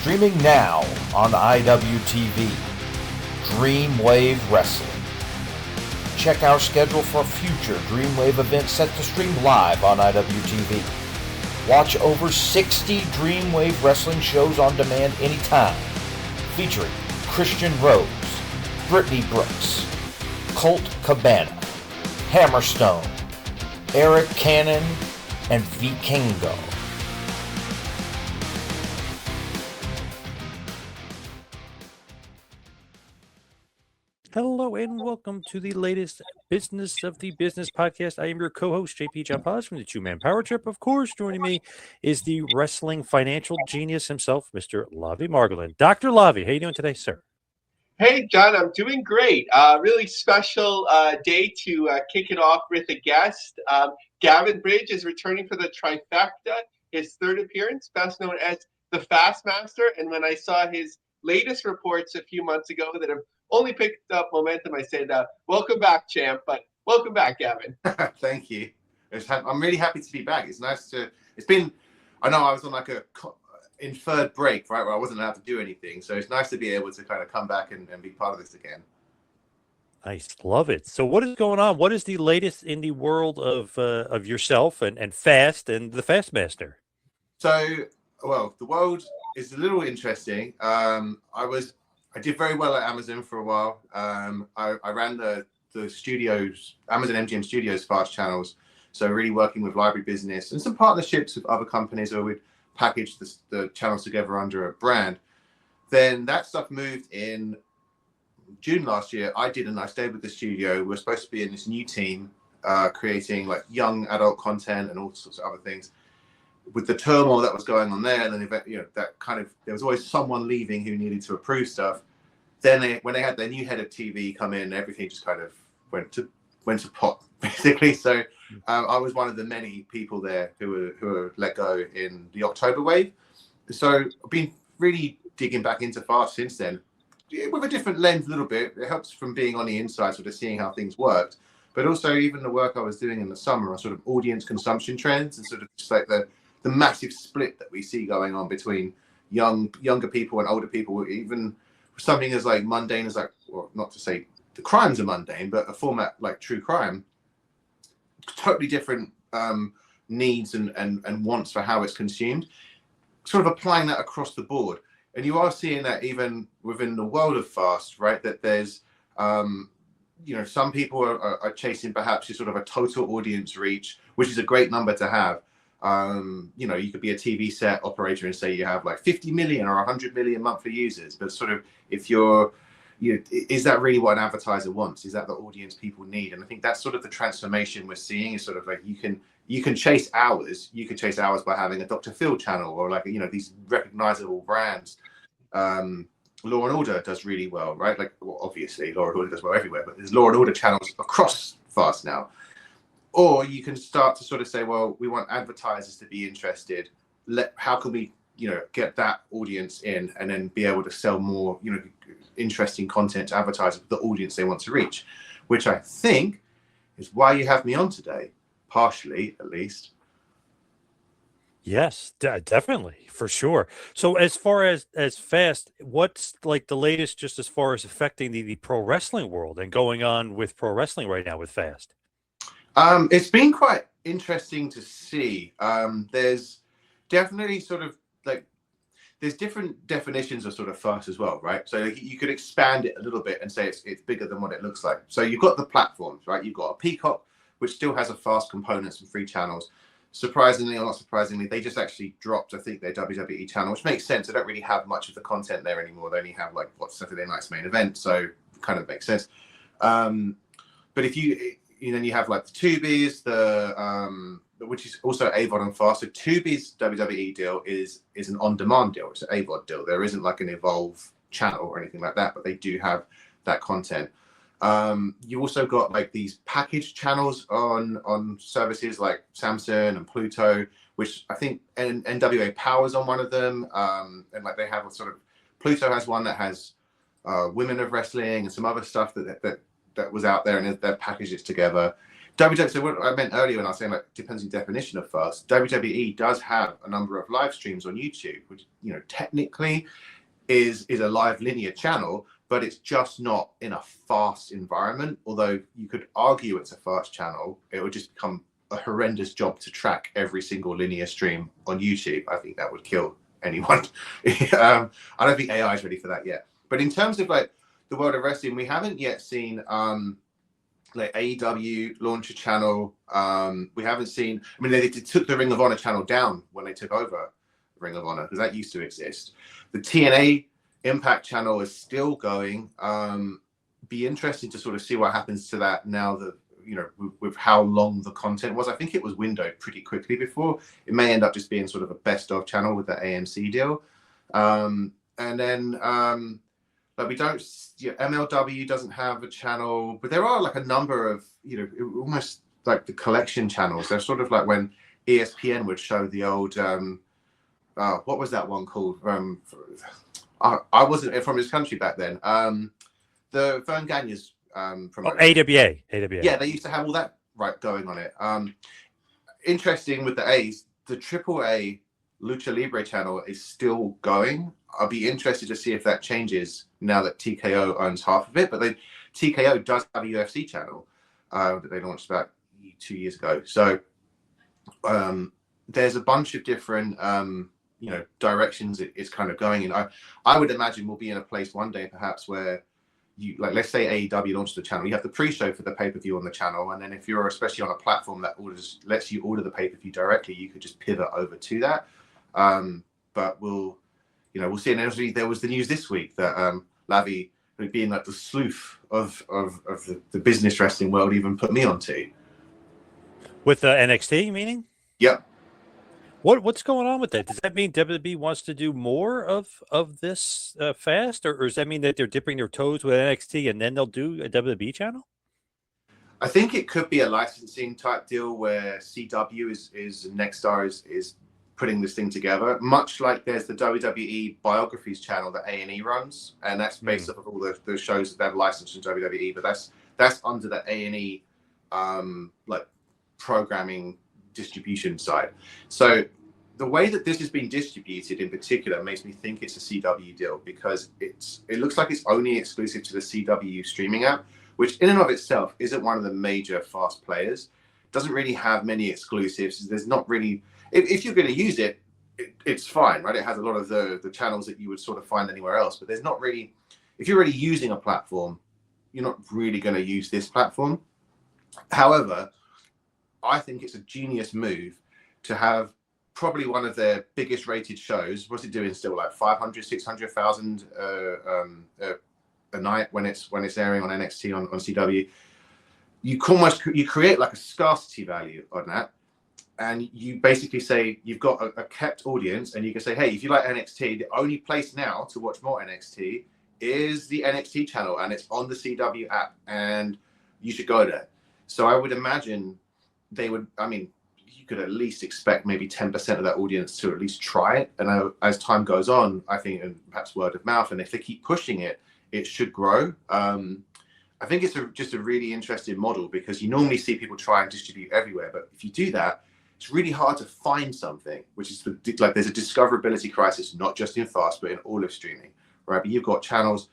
Streaming now on IWTV, Dreamwave Wrestling. Check our schedule for future Dreamwave events set to stream live on IWTV. Watch over 60 Dreamwave Wrestling shows on demand anytime, featuring Christian Rose, Brittany Brooks, Colt Cabana, Hammerstone, Eric Cannon, and Vikingo. Hello and welcome to the latest Business of the Business podcast. I am your co-host, JP John Paz from the Two-Man Power Trip. Of course, joining me is the wrestling financial genius himself, Mr. Lavie Margolin. Dr. Lavie, how are you doing today, sir? Hey, John, I'm doing great. Really special day to kick it off with a guest. Gavin Bridge is returning for the trifecta, his third appearance, best known as the Fast Master. And when I saw his latest reports a few months ago that have only picked up momentum, I said, welcome back, champ. But welcome back, Gavin. Thank you. I'm really happy to be back. It's nice to, I know I was on like a inferred break, right, where I wasn't allowed to do anything. So it's nice to be able to kind of come back and be part of this again. Nice. Love it. So what is going on? What is the latest in the world of yourself and Fast and the Fast Master? So, well, the world is a little interesting. I did very well at Amazon for a while. I ran the studios, Amazon MGM Studios fast channels. So really working with library business and some partnerships with other companies where we'd package the channels together under a brand. Then that stuff moved in June last year. I stayed with the studio. We're supposed to be in this new team, creating like young adult content and all sorts of other things. With the turmoil that was going on there, and then that kind of, there was always someone leaving who needed to approve stuff. Then when they had their new head of TV come in, everything just kind of went to pot basically. So I was one of the many people there who were let go in the October wave. So I've been really digging back into Fast since then, with a different lens a little bit. It helps from being on the inside, sort of seeing how things worked, but also even the work I was doing in the summer on sort of audience consumption trends and sort of just like the massive split that we see going on between younger people and older people. Even something as like mundane as like, well, not to say the crimes are mundane, but a format like true crime, totally different needs and wants for how it's consumed, sort of applying that across the board. And you are seeing that even within the world of Fast, right? That there's, some people are chasing perhaps just sort of a total audience reach, which is a great number to have. You could be a TV set operator and say you have like 50 million or 100 million monthly users, but sort of if is that really what an advertiser wants? Is that the audience people need? And I think that's sort of the transformation we're seeing, is sort of like you can chase hours. You can chase hours by having a Dr. Phil channel or like, these recognizable brands. Law and Order does really well, right? Like, well, obviously Law and Order does well everywhere, but there's Law and Order channels across Fast now. Or you can start to sort of say, well, we want advertisers to be interested. How can we, get that audience in and then be able to sell more, interesting content to advertisers with the audience they want to reach, which I think is why you have me on today, partially at least. Yes, definitely, for sure. So as far as Fast, what's like the latest just as far as affecting the pro wrestling world and going on with pro wrestling right now with Fast? It's been quite interesting to see. There's definitely sort of like, there's different definitions of sort of Fast as well, right? So you could expand it a little bit and say it's bigger than what it looks like. So you've got the platforms, right? You've got a Peacock, which still has a Fast components and free channels. Surprisingly or not surprisingly, they just actually dropped, I think, their WWE channel, which makes sense. They don't really have much of the content there anymore. They only have like Saturday night's main event, so it kind of makes sense. But if then you have like the Tubi's, which is also AVOD and Fast. So Tubi's WWE deal is an on-demand deal. It's an AVOD deal. There isn't like an Evolve channel or anything like that, but they do have that content. You also got like these packaged channels on services like Samsung and Pluto, which I think NWA Power's on one of them. And like they have a sort of, Pluto has one that has Women of Wrestling and some other stuff that was out there, and they're packaged it together. WWE, so what I meant earlier when I was saying, like, depends on the definition of fast. WWE does have a number of live streams on YouTube, which, you know, technically is a live linear channel, but it's just not in a fast environment. Although you could argue it's a fast channel, it would just become a horrendous job to track every single linear stream on YouTube. I think that would kill anyone. I don't think AI is ready for that yet. But in terms of like the world of wrestling, we haven't yet seen like AEW launch a channel. We haven't seen, I mean, they took the Ring of Honor channel down when they took over Ring of Honor, because that used to exist. The TNA Impact channel is still going. Be interesting to sort of see what happens to that now that, you know, with how long the content was. I think it was windowed pretty quickly before. It may end up just being sort of a best of channel with the AMC deal. And then like we don't, you know, MLW doesn't have a channel, but there are like a number of, you know, almost like the collection channels. They're sort of like when ESPN would show the old, what was that one called? I wasn't from this country back then. The Vern Gagne's promotion. AWA. Yeah, they used to have all that right going on it. Interesting with the A's, the AAA Lucha Libre channel is still going. I'll be interested to see if that changes now that TKO owns half of it. But TKO does have a UFC channel that they launched about 2 years ago. So there's a bunch of different you know, directions it's kind of going in. I would imagine we'll be in a place one day perhaps where you, like, let's say AEW launched the channel, you have the pre-show for the pay-per-view on the channel, and then if you're especially on a platform that lets you order the pay-per-view directly, you could just pivot over to that. But we'll see. And there was the news this week that Lavie, being like the sleuth of the business wrestling world, even put me onto. With NXT, meaning? Yep. What's going on with that? Does that mean WWE wants to do more of this fast, or does that mean that they're dipping their toes with NXT and then they'll do a WWE channel? I think it could be a licensing type deal where CW is Nexstar is putting this thing together, much like there's the WWE biographies channel that A&E runs, and that's based off of all the shows that they've licensed from WWE, but that's under the A&E like programming distribution side. So the way that this has been distributed in particular makes me think it's a CW deal, because it looks like it's only exclusive to the CW streaming app, which in and of itself isn't one of the major fast players. Doesn't really have many exclusives. There's not really, if you're going to use it, it's fine, right? It has a lot of the channels that you would sort of find anywhere else, but there's not really, if you're already using a platform, you're not really going to use this platform. However, I think it's a genius move to have probably one of their biggest rated shows. What's it doing still, like 500, 600,000 a night when it's airing on NXT on CW. You create like a scarcity value on that, and you basically say you've got a kept audience, and you can say, hey, if you like NXT, the only place now to watch more NXT is the NXT channel, and it's on the CW app, and you should go there. So I would imagine they would, I mean, you could at least expect maybe 10% of that audience to at least try it. And as time goes on, I think, and perhaps word of mouth, and if they keep pushing it, it should grow. I think it's just a really interesting model, because you normally see people try and distribute everywhere. But if you do that, it's really hard to find something, which is like there's a discoverability crisis, not just in fast, but in all of streaming, right? But you've got channels,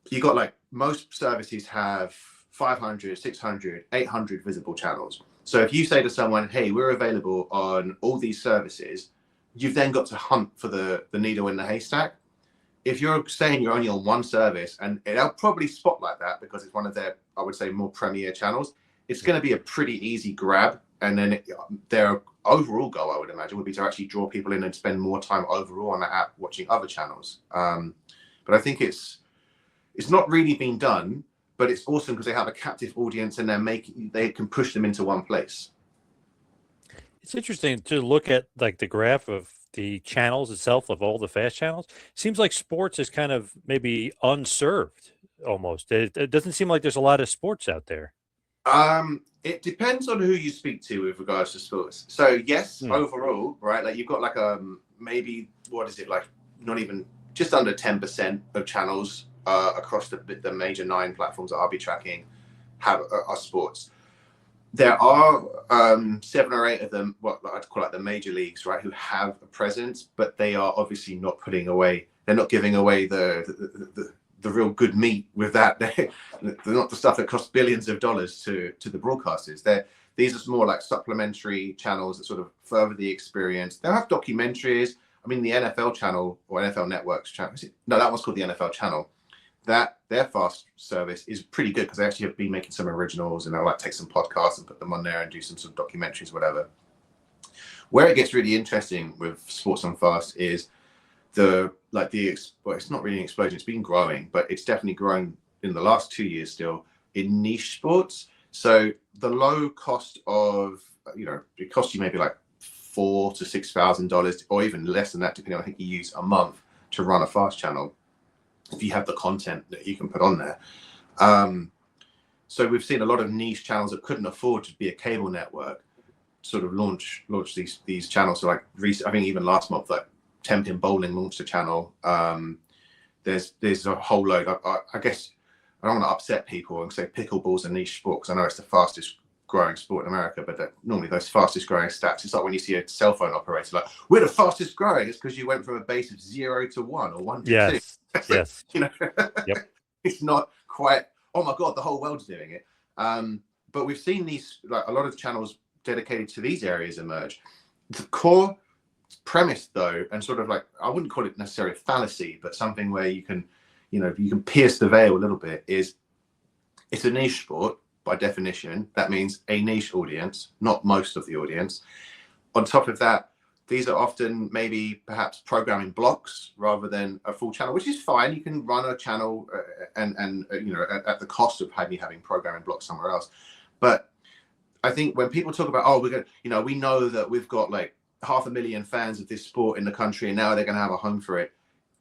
you've got like most services have 500, 600, 800 visible channels. So if you say to someone, hey, we're available on all these services, you've then got to hunt for the needle in the haystack. If you're saying you're only on one service, and they'll probably spotlight that because it's one of their, I would say, more premier channels, it's going to be a pretty easy grab. And then their overall goal, I would imagine, would be to actually draw people in and spend more time overall on the app watching other channels. But I think it's not really been done. But it's awesome because they have a captive audience, and they can push them into one place. It's interesting to look at like the graph of the channels itself, of all the fast channels. Seems like sports is kind of maybe unserved almost. It doesn't seem like there's a lot of sports out there. It depends on who you speak to with regards to sports. So yes, overall, right? Like you've got like maybe, what is it, like not even, just under 10% of channels across the major 9 platforms that I'll be tracking are sports. There are 7 or 8 of them, what I'd call like the major leagues, right, who have a presence, but they are obviously not putting away. They're not giving away the real good meat with that. They're not the stuff that costs billions of dollars to the broadcasters. These are more like supplementary channels that sort of further the experience. They'll have documentaries. I mean, the NFL channel or NFL Network's channel. No, that one's called the NFL channel. Their fast service is pretty good because they actually have been making some originals, and they'll like take some podcasts and put them on there and do some sort of documentaries, whatever. Where it gets really interesting with sports on fast is well, it's not really an explosion. It's been growing, but it's definitely growing in the last 2 years still in niche sports. So the low cost of, it costs you maybe like $4,000 to $6,000 or even less than that, depending on, I think you use a month to run a fast channel, if you have the content that you can put on there. So we've seen a lot of niche channels that couldn't afford to be a cable network sort of launch these channels. So like I think even last month, like 10-Pin Bowling launched a channel. There's a whole load. I guess I don't want to upset people and say pickleball's a niche sport, because I know it's the fastest growing sport in America, but normally those fastest growing stats, it's like when you see a cell phone operator like, we're the fastest growing, it's because you went from a base of 0 to 1 or 1 to 2. Yes. Yep. It's not quite, oh my god, the whole world's doing it. But we've seen these, like a lot of channels dedicated to these areas emerge. The core premise though, and sort of like, I wouldn't call it necessarily a fallacy, but something where you can pierce the veil a little bit, is it's a niche sport. By definition, that means a niche audience, not most of the audience. On top of that, these are often maybe perhaps programming blocks rather than a full channel, which is fine. You can run a channel and at the cost of having programming blocks somewhere else. But I think when people talk about, we know that we've got like 500,000 fans of this sport in the country and now they're going to have a home for it.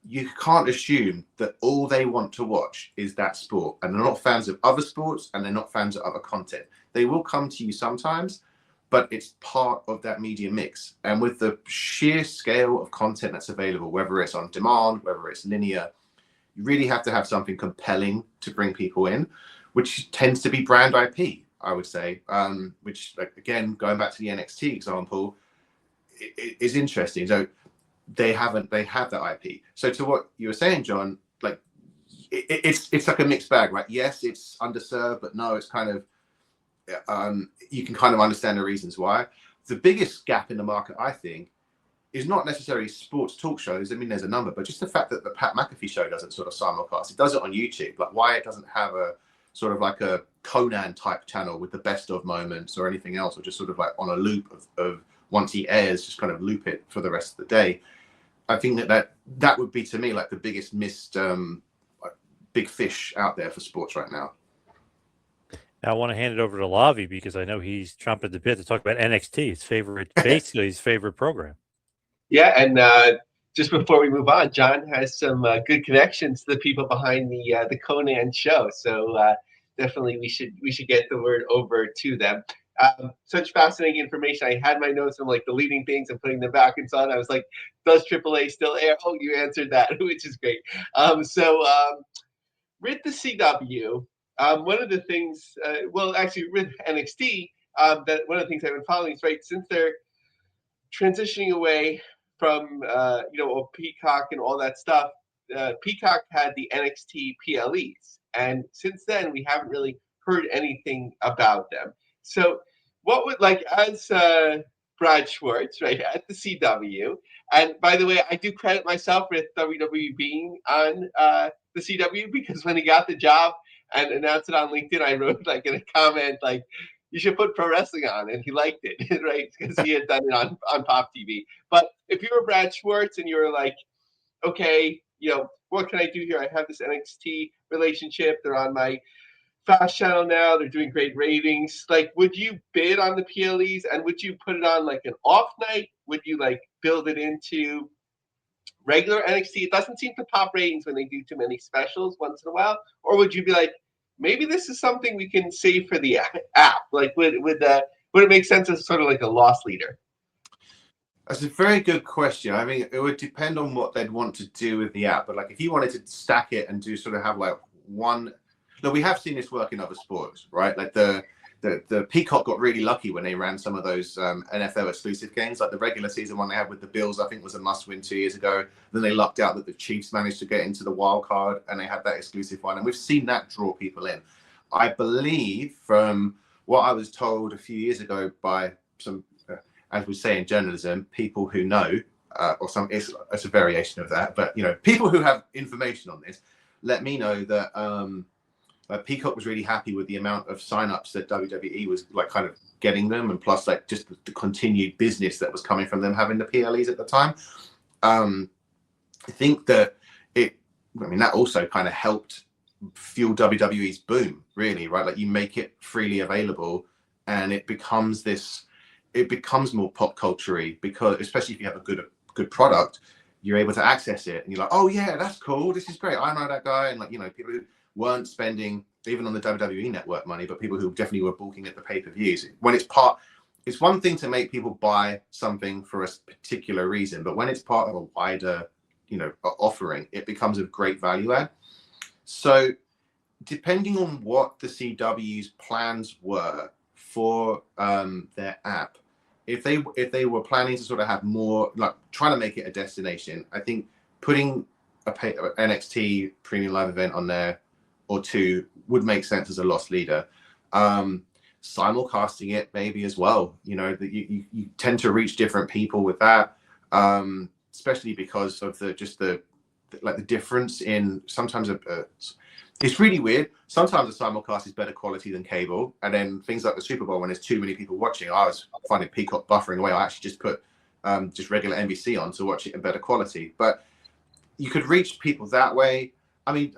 You can't assume that all they want to watch is that sport, and they're not fans of other sports and they're not fans of other content. They will come to you sometimes, but it's part of that media mix. And with the sheer scale of content that's available, whether it's on demand, whether it's linear, you really have to have something compelling to bring people in, which tends to be brand IP, I would say, which, like, again, going back to the NXT example, it is interesting. So they have that IP. So to what you were saying, John, like it's like a mixed bag, right? Yes, it's underserved, but no, it's kind of you can kind of understand the reasons why. The biggest gap in the market, I think, is not necessarily sports talk shows. I mean, there's a number, but just the fact that the Pat McAfee show doesn't sort of simulcast. It does it on YouTube. Like, why it doesn't have a sort of like a Conan type channel with the best of moments or anything else, or just sort of like on a loop of once he airs, just kind of loop it for the rest of the day. I think that would be, to me, like the biggest missed big fish out there for sports right now. Now I want to hand it over to Lavie, because I know he's chomping at the bit to talk about NXT, basically his favorite program. Yeah, and just before we move on, John has some good connections to the people behind the Conan show, so definitely we should get the word over to them. Such fascinating information. I had my notes on like the leading things and putting them back and so on. I was like, does AAA still air? Oh, you answered that, which is great. So with the CW, one of the things, actually with NXT, that one of the things I've been following is, right, since they're transitioning away from Peacock and all that stuff, Peacock had the NXT PLEs, and since then we haven't really heard anything about them. So what would, like, as Brad Schwartz, right, at the CW, and by the way, I do credit myself with WWE being on the CW, because when he got the job and announced it on LinkedIn, I wrote like in a comment like, you should put pro wrestling on, and he liked it, right, because he had done it on Pop TV. But if you were Brad Schwartz and you were like, okay, what can I do here? I have this NXT relationship. They're on my Fast channel now. They're doing great ratings. Like, would you bid on the PLEs, and would you put it on like an off night? Would you like build it into regular NXT? It doesn't seem to pop ratings when they do too many specials once in a while. Or would you be like, maybe this is something we can save for the app? Like, would it make sense as sort of like a loss leader? That's a very good question. I mean, it would depend on what they'd want to do with the app. But like, if you wanted to stack it and do sort of have like one. No, we have seen this work in other sports, right? Like the Peacock got really lucky when they ran some of those NFL exclusive games, like the regular season one they had with the Bills. I think was a must-win 2 years ago. Then they lucked out that the Chiefs managed to get into the wild card, and they had that exclusive one. And we've seen that draw people in. I believe, from what I was told a few years ago by some, as we say in journalism, people who know, or some, it's a variation of that, but people who have information on this, let me know that. Peacock was really happy with the amount of signups that WWE was like kind of getting them, and plus like just the continued business that was coming from them having the PLEs at the time. I think that that also kind of helped fuel WWE's boom, really, right? Like you make it freely available, and it becomes more pop culture-y, because especially if you have a good product, you're able to access it, and you're like, oh yeah, that's cool, this is great, I know that guy, and like people who weren't spending even on the WWE network money, but people who definitely were balking at the pay-per-views. When it's one thing to make people buy something for a particular reason, but when it's part of a wider, offering, it becomes a great value add. So depending on what the CW's plans were for their app, if they were planning to sort of have more, like trying to make it a destination, I think putting a NXT premium live event on there or two would make sense as a loss leader. Simulcasting it maybe as well. You tend to reach different people with that, especially because of the difference in sometimes it's really weird. Sometimes a simulcast is better quality than cable, and then things like the Super Bowl, when there's too many people watching, I was finding Peacock buffering away. I actually just put just regular NBC on to watch it in better quality. But you could reach people that way. I mean,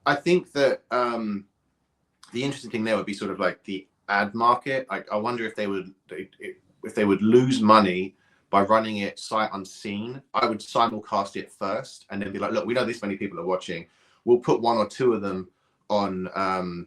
I think that the interesting thing there would be sort of like the ad market. Like, I wonder if they would lose money by running it sight unseen. I would simulcast it first, and then be like, look, we know this many people are watching. We'll put one or two of them on, on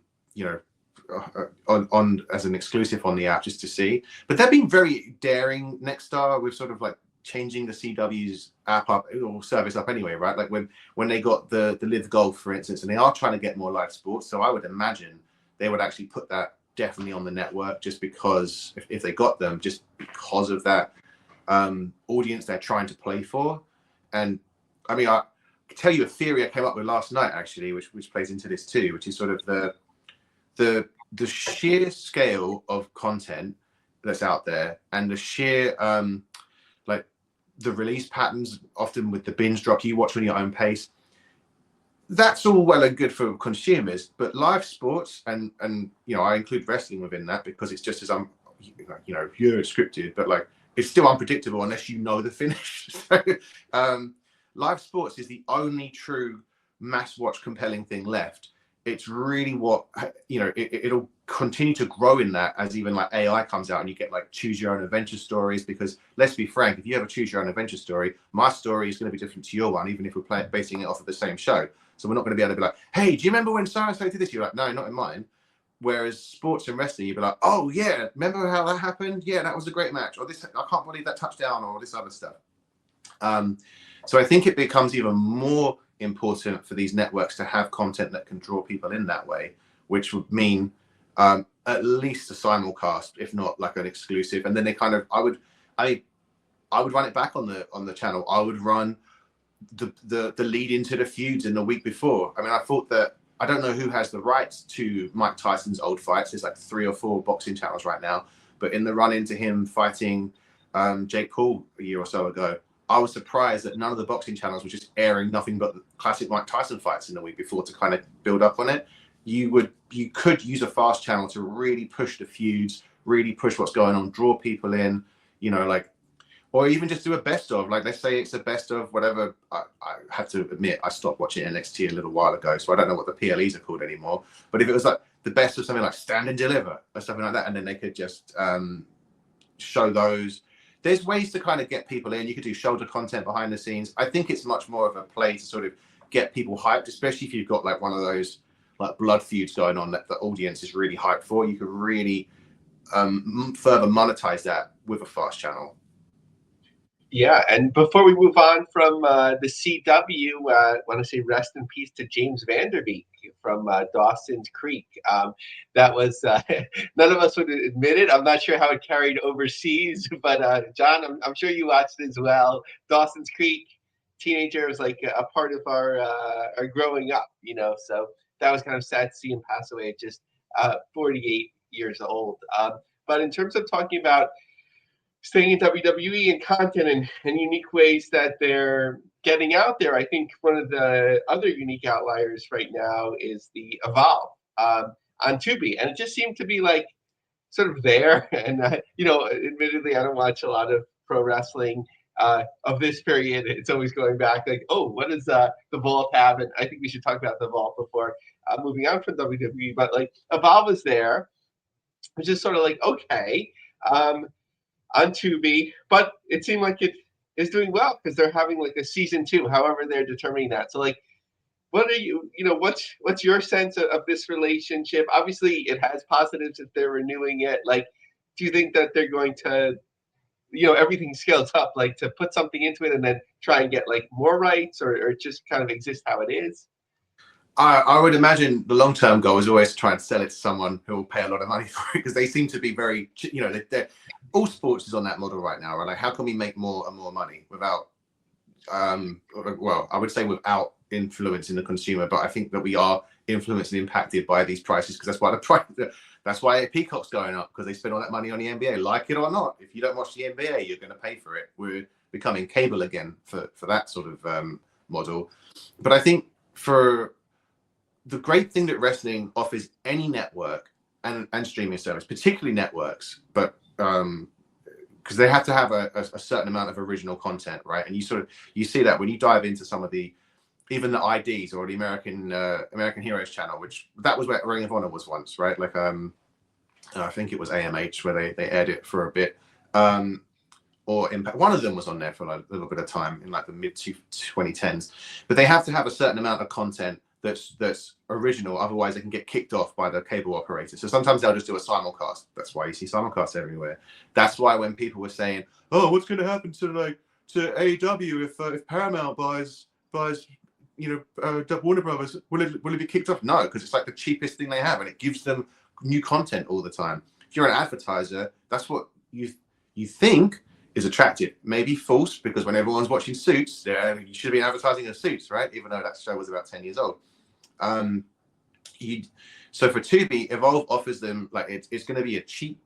as an exclusive on the app just to see. But they're being very daring, Nexstar, with sort of like changing the CW's app up or service up anyway, right? Like when they got the Live Golf, for instance, and they are trying to get more live sports. So I would imagine they would actually put that definitely on the network, just because if they got them, just because of that audience they're trying to play for. And I mean, I can tell you a theory I came up with last night, actually, which plays into this too, which is sort of the sheer scale of content that's out there, and the sheer like the release patterns, often with the binge drop you watch on your own pace. That's all well and good for consumers, but live sports, and I include wrestling within that, because it's just as you're scripted, but like it's still unpredictable unless you know the finish. So live sports is the only true mass watch compelling thing left. It's really what it'll continue to grow in that, as even like AI comes out and you get like choose your own adventure stories. Because let's be frank, if you have a choose your own adventure story, my story is going to be different to your one, even if we're basing it off of the same show. So we're not going to be able to be like, hey, do you remember when so-and-so did this? You're like, no, not in mine. Whereas sports and wrestling, you'd be like, oh yeah, remember how that happened? Yeah, that was a great match. Or this, I can't believe that touchdown, or this other stuff. So I think it becomes even more important for these networks to have content that can draw people in that way, which would mean at least a simulcast, if not like an exclusive. And then they kind of, I would run it back on the channel. I would run the lead into the feuds in the week before. I mean, I thought that, I don't know who has the rights to Mike Tyson's old fights. There's like 3 or 4 boxing channels right now, but in the run into him fighting Jake Paul a year or so ago, I was surprised that none of the boxing channels were just airing nothing but the classic Mike Tyson fights in the week before to kind of build up on it. You could use a fast channel to really push the feuds, really push what's going on, draw people in, or even just do a best of, like, let's say it's a best of whatever. I have to admit, I stopped watching NXT a little while ago, so I don't know what the PLEs are called anymore. But if it was like the best of something like Stand and Deliver or something like that, and then they could just show those. There's ways to kind of get people in. You could do shoulder content behind the scenes. I think it's much more of a play to sort of get people hyped, especially if you've got like one of those like blood feuds going on that the audience is really hyped for. You could really further monetize that with a fast channel. Yeah, and before we move on from the CW, I want to say rest in peace to James Vanderbeek. from Dawson's Creek. That was none of us would admit it. I'm not sure how it carried overseas, but John, I'm sure you watched it as well. Dawson's Creek. Teenager was like a part of our growing up, So that was kind of sad to see him pass away at just 48 years old. But in terms of talking about staying in WWE and content and unique ways that they're getting out there, I think one of the other unique outliers right now is the Evolve on Tubi, and it just seemed to be like sort of there. And admittedly, I don't watch a lot of pro wrestling of this period. It's always going back like, oh, what does the Vault have? And I think we should talk about the Vault before moving on from WWE. But like Evolve is there, which is sort of like okay on Tubi, but it seemed like it is doing well because they're having like a season 2, however they're determining that. So like, what are what's your sense of this relationship? Obviously, it has positives if they're renewing it. Like, do you think that they're going to everything scales up, like to put something into it and then try and get like more rights or just kind of exist how it is? I would imagine the long-term goal is always to try and sell it to someone who will pay a lot of money for it, because they seem to be very, all sports is on that model right now, right? Like, how can we make more and more money without, I would say without influencing the consumer, but I think that we are influenced and impacted by these prices, because that's why Peacock's going up, because they spend all that money on the NBA, like it or not. If you don't watch the NBA, you're going to pay for it. We're becoming cable again for that sort of model. But I think for the great thing that wrestling offers any network and streaming service, particularly networks, but because they have to have a certain amount of original content, right? And you see that when you dive into some of even the IDs or the American Heroes channel, which that was where Ring of Honor was once, right? Like I think it was AMH where they aired it for a bit, or Impact. One of them was on there for like a little bit of time in like the mid 2010s. But they have to have a certain amount of content that's original, otherwise they can get kicked off by the cable operator. So sometimes they'll just do a simulcast. That's why you see simulcasts everywhere. That's why when people were saying, "Oh, what's going to happen to AEW if Paramount buys Warner Brothers? Will it be kicked off?" No, because it's like the cheapest thing they have, and it gives them new content all the time. If you're an advertiser, that's what you think is attractive. Maybe false, because when everyone's watching Suits, you should be advertising in Suits, right? Even though that show was about 10 years old. So for Tubi, Evolve offers them like it's going to be a cheap,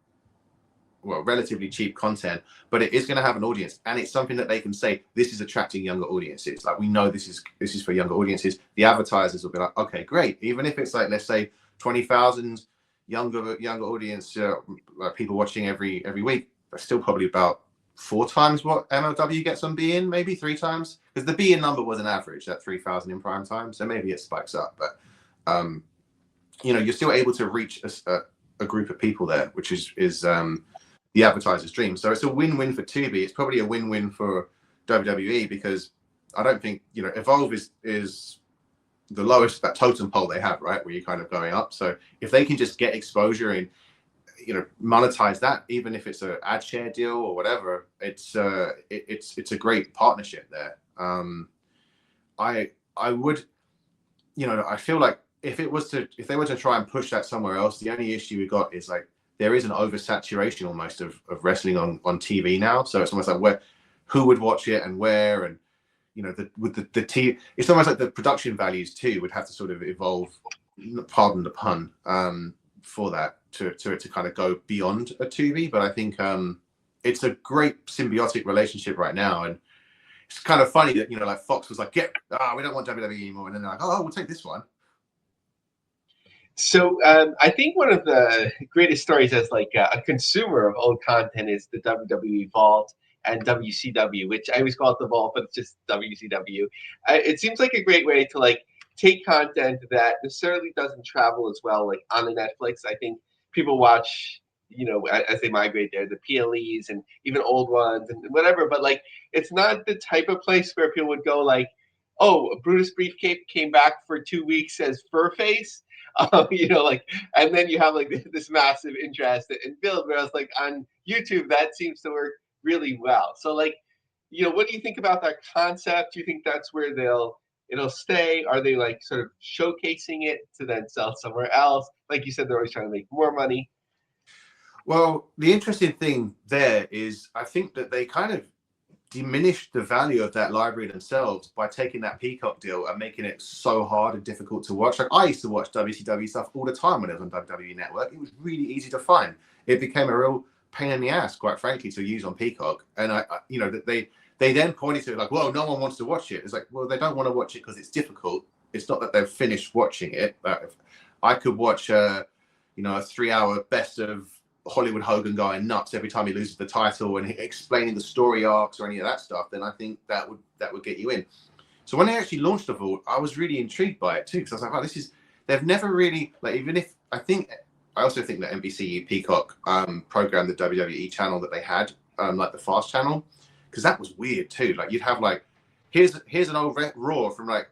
relatively cheap content, but it is going to have an audience, and it's something that they can say this is attracting younger audiences. Like, we know this is for younger audiences. The advertisers will be like, okay, great. Even if it's like, let's say 20,000 younger audience, like people watching every week, that's still probably about 4 times what MLW gets on beIN, maybe 3 times, because the beIN number was an average at 3,000 in prime time, so maybe it spikes up, but you're still able to reach a group of people there, which is the advertiser's dream. So it's a win-win for Tubi. It's probably a win-win for WWE, because I don't think Evolve is the lowest, that totem pole they have, right, where you're kind of going up. So if they can just get exposure and monetize that, even if it's an ad share deal or whatever, it's a great partnership there. I would, I feel like if they were to try and push that somewhere else, the only issue we got is like there is an oversaturation almost of wrestling on TV now. So it's almost like who would watch it and where, and it's almost like the production values too would have to sort of evolve, pardon the pun, for that to kind of go beyond a Tubi. But I think it's a great symbiotic relationship right now, and it's kind of funny that like Fox was like, we don't want WWE anymore, and then they're like, oh, we'll take this one. So I think one of the greatest stories as like a consumer of old content is the WWE Vault and WCW, which I always call it the Vault, but it's just WCW. It seems like a great way to like take content that necessarily doesn't travel as well, like on the Netflix. I think people watch, as they migrate there, the PLEs and even old ones and whatever. But like, it's not the type of place where people would go like, oh, Brutus Briefcase came back for 2 weeks as Furface. And then you have like this massive interest and build. Whereas like on YouTube, that seems to work really well. So like, what do you think about that concept? Do you think that's where they'll it'll stay? Are they like sort of showcasing it to then sell somewhere else? Like you said, they're always trying to make more money. Well, the interesting thing there is I think that they kind of diminished the value of that library themselves by taking that Peacock deal and making it so hard and difficult to watch. Like I used to watch WCW stuff all the time when it was on WWE Network. It was really easy to find. It became a real pain in the ass, quite frankly, to use on Peacock. And I you know, that they then pointed to it like, well, no one wants to watch it. It's like, well, they don't want to watch it because it's difficult. It's not that they've finished watching it. But I could watch a 3-hour best of Hollywood Hogan going nuts every time he loses the title and explaining the story arcs or any of that stuff, then I think that would get you in. So when they actually launched the vault, I was really intrigued by it too, because I was like, wow, they've never really, like, even if I also think that NBC Peacock programmed the WWE channel that they had, like the Fast channel, because that was weird too. Like you'd have like, here's an old Raw from like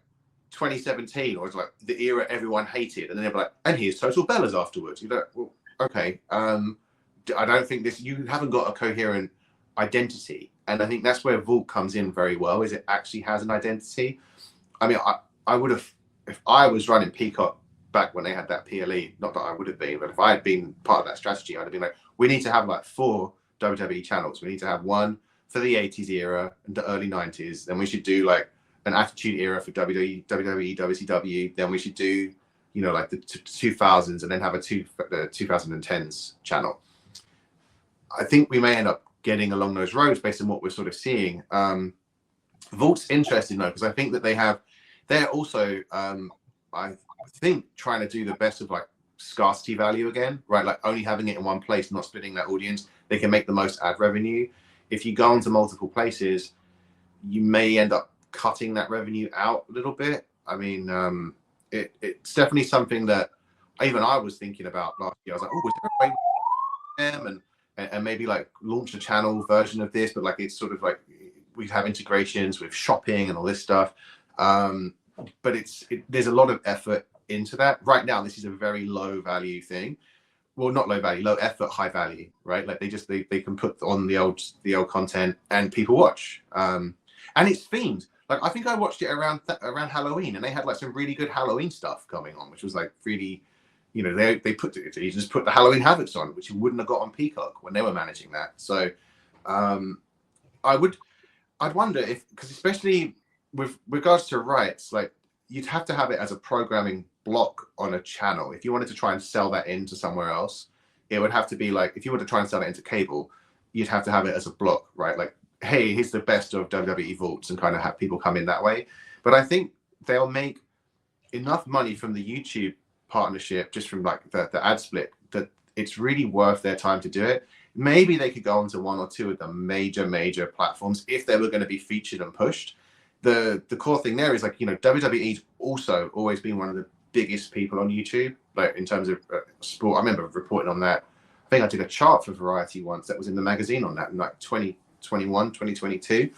2017, or it's like the era everyone hated, and then they'd be like, and here's Total Bellas afterwards. You're like, well, okay, I don't think you haven't got a coherent identity, and I think that's where Vault comes in very well. Is it actually has an identity? I mean, I would have, if I was running Peacock back when they had that PLE. Not that I would have been, but if I had been part of that strategy, I'd have been like, we need to have like 4 WWE channels. We need to have one for the 80s era and the early 90s. Then we should do like an Attitude era for WWE, WCW. Then we should do, like the 2000s, and then have the 2010s channel. I think we may end up getting along those roads based on what we're sort of seeing. Vault's interesting though, because I think that they're also, I think, trying to do the best of like scarcity value again, right? Like only having it in one place, not splitting that audience. They can make the most ad revenue. If you go into multiple places, you may end up cutting that revenue out a little bit. I mean, it's definitely something that even I was thinking about last year. I was like, oh, is there a way and maybe like launch a channel version of this, but like it's sort of like we have integrations with shopping and all this stuff. But there's a lot of effort into that. Right now, this is a very low value thing. Well, not low value, low effort, high value, right? Like they can put on the old content and people watch. And it's themed. Like I think I watched it around Halloween, and they had like some really good Halloween stuff coming on, which was like really, they just put the Halloween Havocs on, which you wouldn't have got on Peacock when they were managing that. So I'd wonder if, because especially with regards to rights, like you'd have to have it as a programming block on a channel. If you wanted to try and sell that into somewhere else, it would have to be like, if you were to try and sell it into cable, you'd have to have it as a block, right? Like, hey, here's the best of WWE Vaults, and kind of have people come in that way. But I think they'll make enough money from the YouTube partnership, just from like the ad split, that it's really worth their time to do it. Maybe they could go onto 1 or 2 of the major platforms if they were going to be featured and pushed. The core thing there is like, WWE's also always been one of the biggest people on YouTube, like in terms of sport. I remember reporting on that. I think I did a chart for Variety once that was in the magazine on that in like 2021, 2022.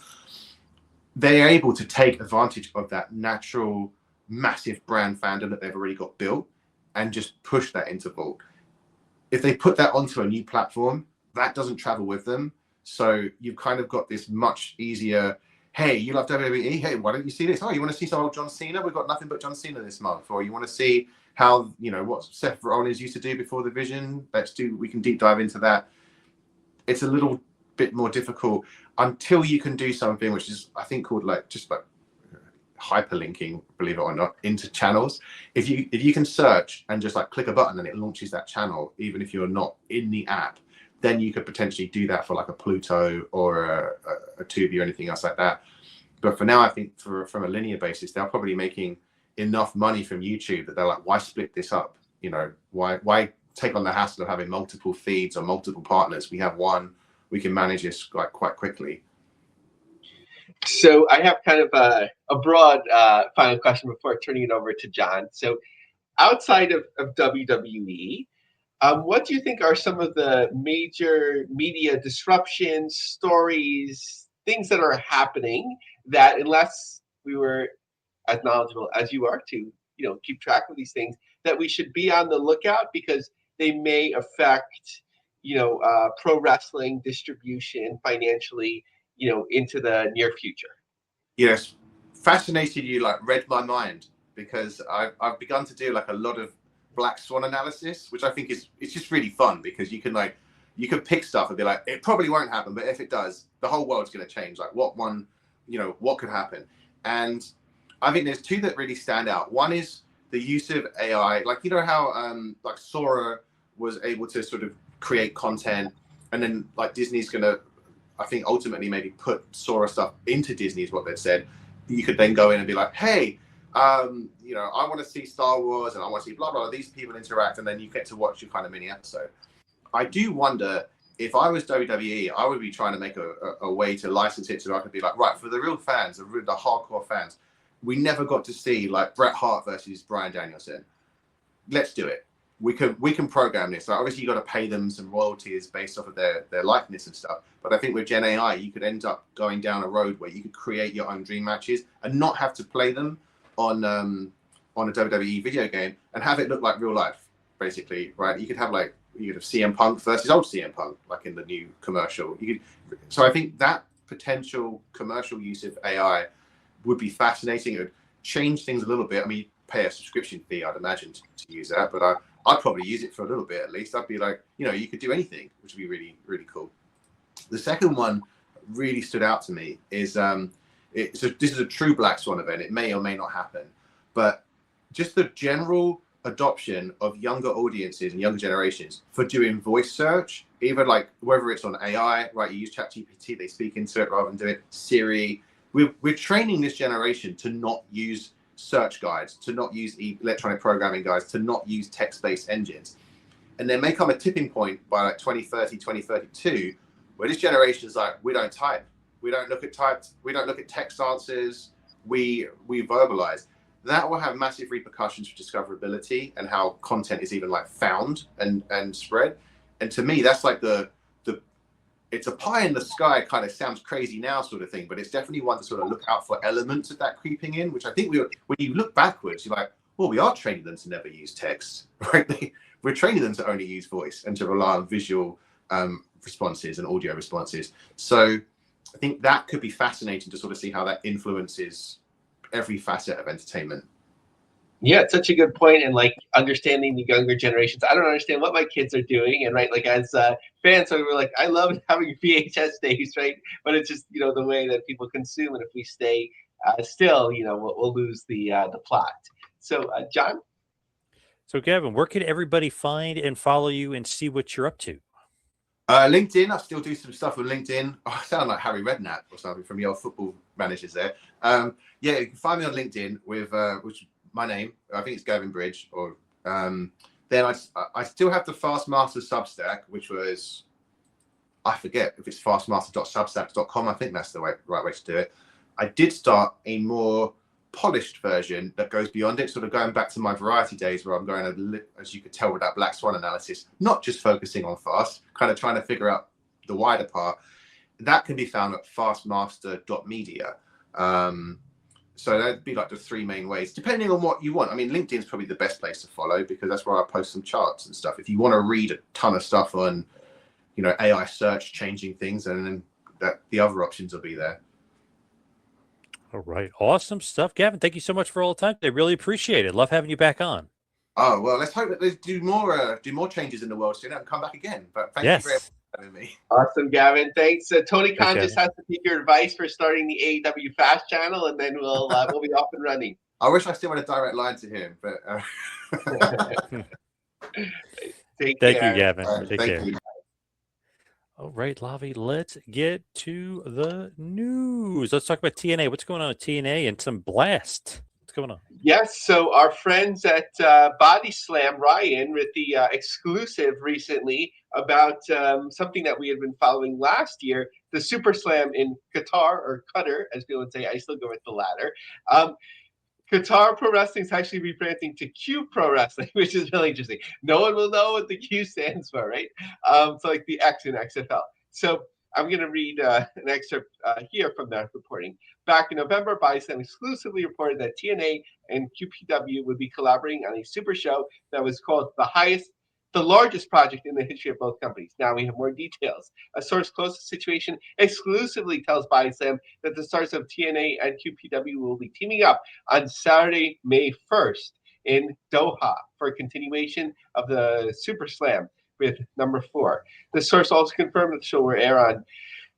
They're able to take advantage of that natural, massive brand fandom that they've already got built and just push that into Vault. If they put that onto a new platform, that doesn't travel with them. So you've kind of got this much easier, hey, you love WWE? Hey, why don't you see this? Oh, you want to see some old John Cena? We've got nothing but John Cena this month. Or you want to see how, what Seth Rollins used to do before the Vision? We can deep dive into that. It's a little bit more difficult until you can do something which is, I think, called like just like hyperlinking, believe it or not, into channels. If you can search and just like click a button and it launches that channel, even if you're not in the app, then you could potentially do that for like a Pluto or a Tubi or anything else like that. But for now, I think from a linear basis, they're probably making enough money from YouTube that they're like, why split this up? Why take on the hassle of having multiple feeds or multiple partners? We have one, we can manage this like quite quickly. So I have kind of a broad final question before turning it over to John. So outside of WWE, what do you think are some of the major media disruptions, stories, things that are happening that, unless we were as knowledgeable as you are to, keep track of these things, that we should be on the lookout because they may affect, pro wrestling distribution financially, into the near future? Yes, fascinated you like read my mind, because I've begun to do like a lot of black swan analysis, which I think it's just really fun, because you can pick stuff and be like, it probably won't happen, but if it does, the whole world's going to change. Like what could happen? And I think there's two that really stand out. One is the use of AI, like how like Sora was able to sort of create content, and then like Disney's going to, I think ultimately maybe put Sora stuff into Disney is what they've said. You could then go in and be like, hey, I want to see Star Wars and I want to see blah, blah, blah. These people interact, and then you get to watch your kind of mini episode. I do wonder, if I was WWE, I would be trying to make a way to license it so I could be like, right, for the real fans, the hardcore fans, we never got to see like Bret Hart versus Bryan Danielson. Let's do it. We can program this. So obviously you got to pay them some royalties based off of their likeness and stuff. But I think with Gen AI, you could end up going down a road where you could create your own dream matches and not have to play them on a WWE video game, and have it look like real life, basically, right? You could have CM Punk versus old CM Punk, like in the new commercial. So I think that potential commercial use of AI would be fascinating. It would change things a little bit. I mean, pay a subscription fee, I'd imagine, to use that, but I'd probably use it for a little bit at least. I'd be like, you could do anything, which would be really, really cool. The second one really stood out to me is this is a true Black Swan event. It may or may not happen, but just the general adoption of younger audiences and younger generations for doing voice search, even like whether it's on AI, right? You use ChatGPT, they speak into it rather than do it. Siri. We're training this generation to not use search guides, to not use electronic programming guides, to not use text-based engines. And there may come a tipping point by like 2030, 2032, where this generation is like, we don't type. We don't look at text answers. We verbalize. That will have massive repercussions for discoverability and how content is even like found and spread. And to me, that's like it's a pie in the sky, kind of sounds crazy now sort of thing, but it's definitely one to sort of look out for elements of that creeping in, which I think when you look backwards, you're like, well, we are training them to never use text, right? We're training them to only use voice and to rely on visual responses and audio responses. So I think that could be fascinating to sort of see how that influences every facet of entertainment. Yeah, it's such a good point, and like understanding the younger generations. I don't understand what my kids are doing, and right, like as fans, so we're like, I love having VHS days, right? But it's just the way that people consume, and if we stay still, we'll lose the plot. So, John. So, Gavin, where can everybody find and follow you and see what you're up to? LinkedIn. I still do some stuff on LinkedIn. Oh, I sound like Harry Redknapp or something from the old football managers there. Yeah, you can find me on LinkedIn with which my name. I think it's Gavin Bridge. Or then I still have the Fastmaster Substack, which was, I forget if it's fastmaster.substack.com. I think that's the right way to do it. I did start a more polished version that goes beyond it, sort of going back to my variety days where I'm going, as you could tell with that Black Swan analysis, not just focusing on fast, kind of trying to figure out the wider part. That can be found at fastmaster.media. So that'd be like the three main ways, depending on what you want. I mean, LinkedIn's probably the best place to follow because that's where I post some charts and stuff. If you want to read a ton of stuff on, AI search changing things, and then the other options will be there. All right. Awesome stuff. Gavin, thank you so much for all the time. I really appreciate it. Love having you back on. Oh, well, let's hope that they do more changes in the world soon and come back again. But thank you very much for having me. Awesome, Gavin. Thanks. Tony Khan just has to take your advice for starting the AEW Fast channel, and then we'll be off and running. I wish I still had a direct line to him, but Thank you, Gavin. Take thank care. you. All right, Lavie, let's get to the news. Let's talk about TNA. What's going on with TNA and some Blast? What's going on? Yes, so our friends at Body Slam, Ryan, with the exclusive recently about something that we had been following last year, the Super Slam in Qatar, or Qatar, as people would say. I still go with the latter. Qatar Pro Wrestling is actually rebranding to Q Pro Wrestling, which is really interesting. No one will know what the Q stands for, right? So like the X in XFL. So I'm going to read an excerpt here from that reporting. Back in November, Body Slam exclusively reported that TNA and QPW would be collaborating on a super show that was called The Highest the largest project in the history of both companies. Now we have more details. A source close to the situation exclusively tells BuySlam that the stars of TNA and QPW will be teaming up on Saturday, May 1st in Doha for a continuation of the Super Slam with number 4. The source also confirmed that the show will air on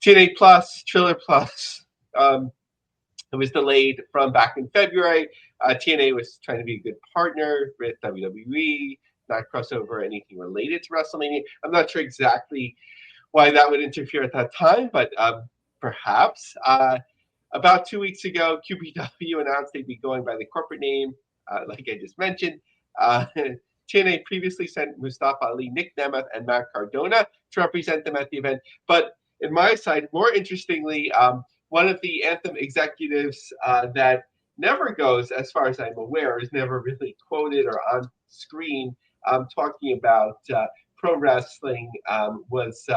TNA Plus, Triller Plus. It was delayed from back in February. TNA was trying to be a good partner with WWE, not cross over anything related to WrestleMania. I'm not sure exactly why that would interfere at that time, but perhaps. About 2 weeks ago, QPW announced they'd be going by the corporate name, like I just mentioned. TNA previously sent Mustafa Ali, Nick Nemeth, and Matt Cardona to represent them at the event. But in my side, more interestingly, one of the Anthem executives that never goes, as far as I'm aware, is never really quoted or on screen talking about pro wrestling was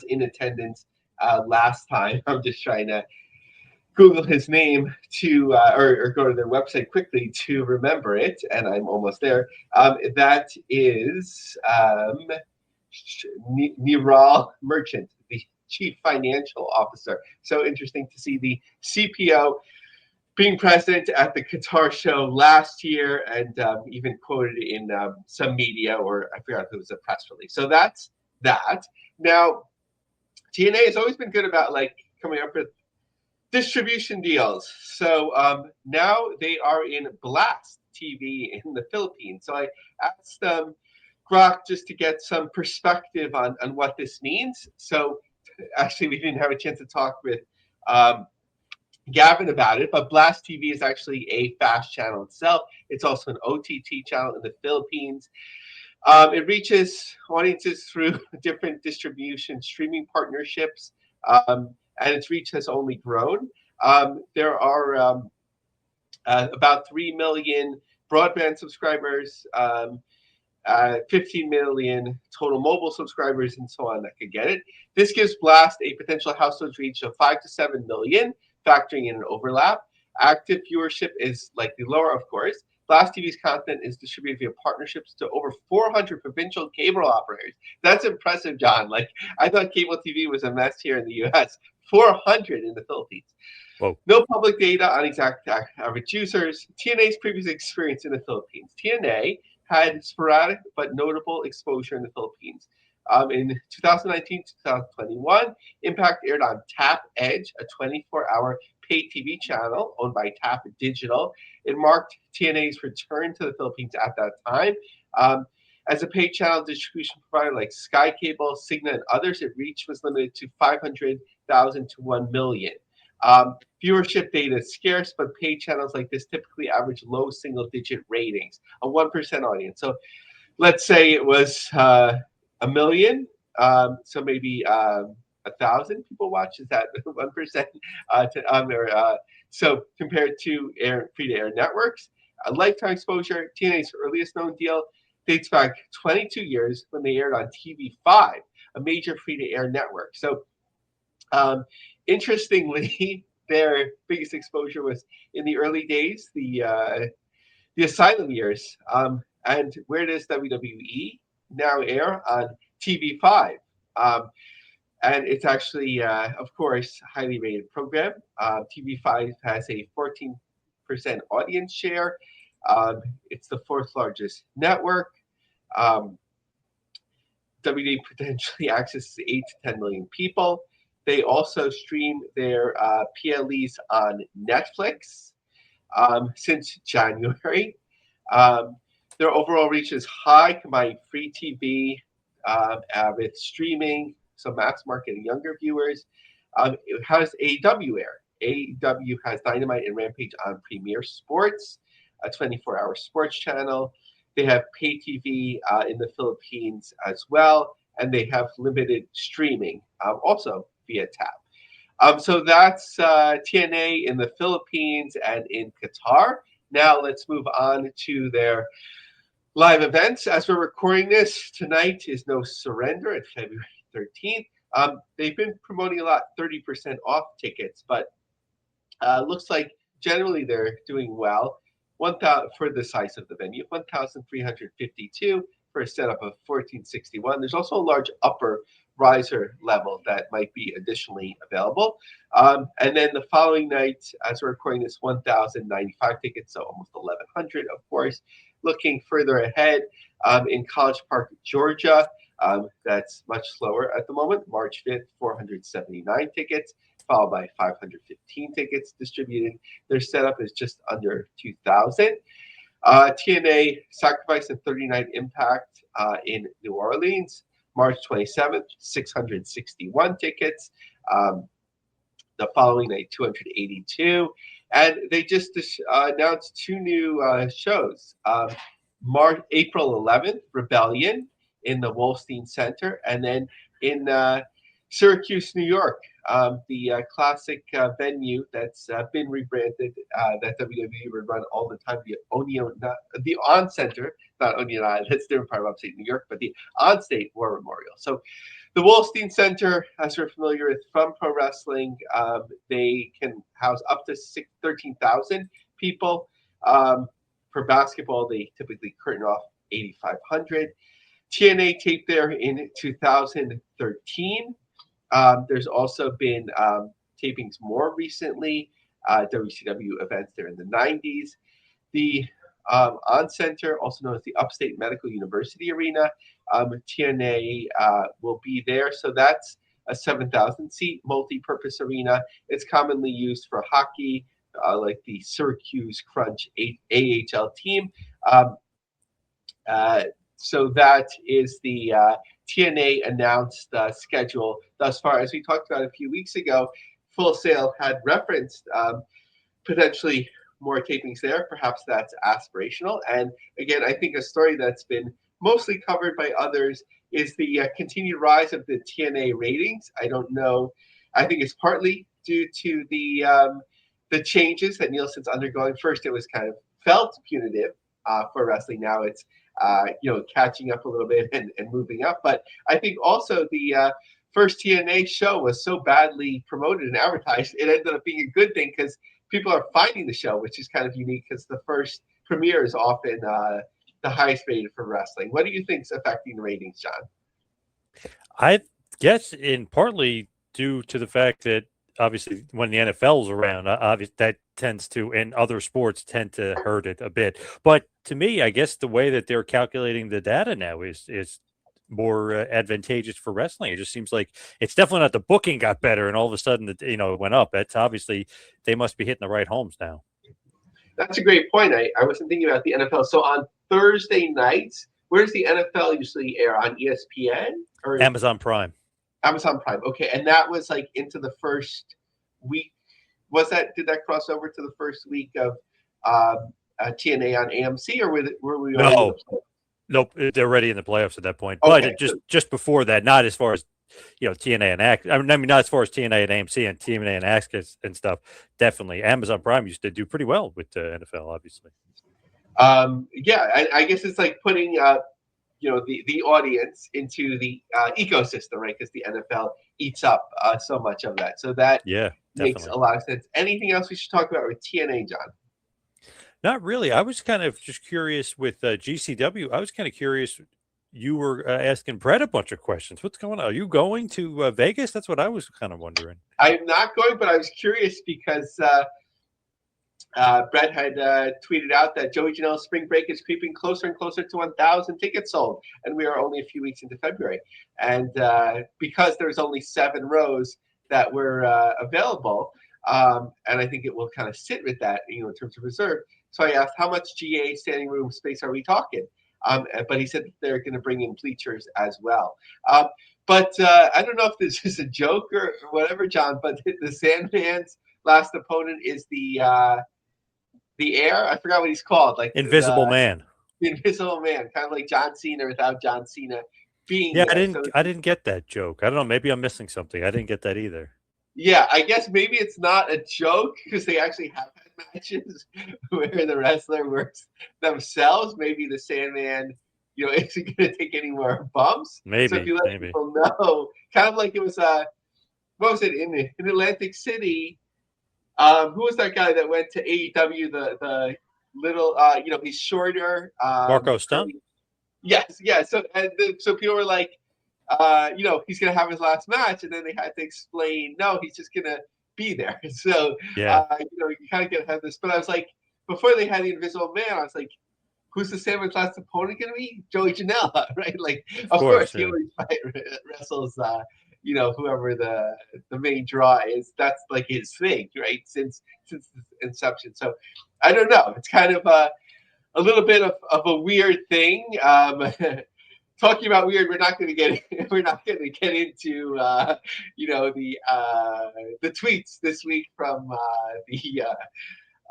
in attendance last time. I'm just trying to Google his name to or go to their website quickly to remember it, and I'm almost there. That is Niral Merchant, the Chief Financial Officer. So interesting to see the CPO being present at the Qatar show last year and even quoted in some media, or I forgot if it was a press release. So that's that. Now, TNA has always been good about like coming up with distribution deals. So now they are in Blast TV in the Philippines. So I asked Grok just to get some perspective on what this means. So actually, we didn't have a chance to talk with Gavin about it, but Blast TV is actually a fast channel itself. It's also an OTT channel in the Philippines. It reaches audiences through different distribution streaming partnerships, and its reach has only grown. There are about 3 million broadband subscribers, 15 million total mobile subscribers, and so on that could get it. This gives Blast a potential household reach of 5 to 7 million, factoring in an overlap. Active viewership is likely lower, of course. Blast TV's content is distributed via partnerships to over 400 provincial cable operators. That's impressive, John. Like, I thought cable TV was a mess here in the U.S. 400 in the Philippines. Whoa. No public data on exact average users. TNA's previous experience in the Philippines. TNA had sporadic but notable exposure in the Philippines. In 2019-2021, Impact aired on Tap Edge, a 24-hour paid TV channel owned by Tap Digital. It marked TNA's return to the Philippines at that time. As a paid channel distribution provider like Sky Cable, Cigna, and others, its reach was limited to 500,000 to 1 million. Viewership data is scarce, but paid channels like this typically average low single-digit ratings, a 1% audience. So let's say it was 1 million, so maybe 1,000 people watch. Is that 1%? So compared to free-to-air networks, lifetime exposure, TNA's earliest known deal dates back 22 years when they aired on TV5, a major free-to-air network. So interestingly, their biggest exposure was in the early days, the Asylum years. And where does WWE now air? On TV5. And it's actually, of course, a highly rated program. TV5 has a 14% audience share. It's the 4th largest network. WWE potentially accesses 8 to 10 million people. They also stream their PLEs on Netflix since January. Their overall reach is high, combining free TV with streaming, so mass market and younger viewers. It has AEW air. AEW has Dynamite and Rampage on Premier Sports, a 24-hour sports channel. They have pay TV in the Philippines as well, and they have limited streaming, also via Tap. So that's TNA in the Philippines and in Qatar. Now let's move on to their live events. As we're recording this, tonight is No Surrender at February 13th. They've been promoting a lot, 30% off tickets, but looks like generally they're doing well. 1,000 for the size of the venue, 1,352. for a setup of 1461. There's also a large upper riser level that might be additionally available. And then the following night, as we're recording this, 1,095 tickets, so almost 1,100, of course. Looking further ahead, in College Park, Georgia, that's much slower at the moment. March 5th, 479 tickets, followed by 515 tickets distributed. Their setup is just under 2,000. TNA Sacrifice and 39 Impact in New Orleans, March 27th, 661 tickets. The following night, 282. And they just announced two new shows. April 11th, Rebellion in the Wolstein Center. And then in Syracuse, New York, the classic venue that's been rebranded, that WWE would run all the time, the On Center, not Onion Island, that's a different part of upstate New York, but the On-State War Memorial. So the Wolstein Center, as we're familiar with from pro wrestling, they can house up to 13,000 people. For basketball, they typically curtain off 8,500. TNA taped there in 2013. There's also been tapings more recently, WCW events there in the 90s. The On Center, also known as the Upstate Medical University Arena, TNA will be there. So that's a 7,000-seat multi-purpose arena. It's commonly used for hockey, like the Syracuse Crunch AHL team. So that is the TNA announced schedule thus far. As we talked about a few weeks ago, Full Sail had referenced potentially more tapings there. Perhaps that's aspirational. And again, I think a story that's been mostly covered by others is the continued rise of the TNA ratings. I don't know. I think it's partly due to the changes that Nielsen's undergoing. First, it was kind of felt punitive for wrestling. Now it's catching up a little bit and moving up. But I think also the first TNA show was so badly promoted and advertised, it ended up being a good thing because people are finding the show, which is kind of unique because the first premiere is often the highest rated for wrestling. What do you think is affecting the ratings, John? I guess in partly due to the fact that obviously when the NFL is around, obviously that tends to, and other sports tend to hurt it a bit. But to me, I guess the way that they're calculating the data now is more advantageous for wrestling. It just seems like it's definitely not the booking got better and all of a sudden it went up. It's obviously they must be hitting the right homes now. That's a great point. I wasn't thinking about the NFL. So on Thursday nights, where does the NFL usually air? On ESPN or Amazon Prime? Amazon Prime. Okay, and that was like into the first week. Did that cross over to the first week of TNA on AMC, or were we? No, nope. They're already in the playoffs at that point. Okay, but just before that, not as far as TNA and AXS. I mean, not as far as TNA and AMC and TNA and AXS and stuff. Definitely, Amazon Prime used to do pretty well with the NFL, obviously. Yeah, I guess it's like putting the audience into the ecosystem, right? Because the NFL eats up so much of that. So that makes a lot of sense. Anything else we should talk about with TNA, John? Not really. I was kind of just curious with GCW. I was kind of curious. You were asking Brett a bunch of questions. What's going on? Are you going to Vegas? That's what I was kind of wondering. I'm not going, but I was curious because Brett had tweeted out that Joey Janela's spring break is creeping closer and closer to 1,000 tickets sold, and we are only a few weeks into February. And because there's only 7 rows that were available, and I think it will kind of sit with that, in terms of reserve. So I asked, how much GA standing room space are we talking? But he said that they're going to bring in bleachers as well. But I don't know if this is a joke or whatever, John, but the Sandman's last opponent is the Air. I forgot what he's called. Like Invisible Man. The Invisible Man, kind of like John Cena without John Cena being there. I didn't get that joke. I don't know. Maybe I'm missing something. I didn't get that either. Yeah, I guess maybe it's not a joke because they actually have had matches where the wrestler works themselves. Maybe the Sandman, isn't going to take any more bumps. Maybe. So if you let people know, kind of like it was, what was it in Atlantic City? Who was that guy that went to AEW? The little, he's shorter. Marco Stunt. Yes, yeah. So people were like, he's gonna have his last match, and then they had to explain, no, he's just gonna be there. So Yeah, you kind of get ahead of this. But I was like, before they had the Invisible Man, I was like, who's the Sandman's last opponent gonna be? Joey Janela, right? Like, of course, he yeah. always wrestles, whoever the main draw is. That's like his thing, right? Since inception. So I don't know. It's kind of a little bit of a weird thing. Talking about weird, we're not going to get into the tweets this week from the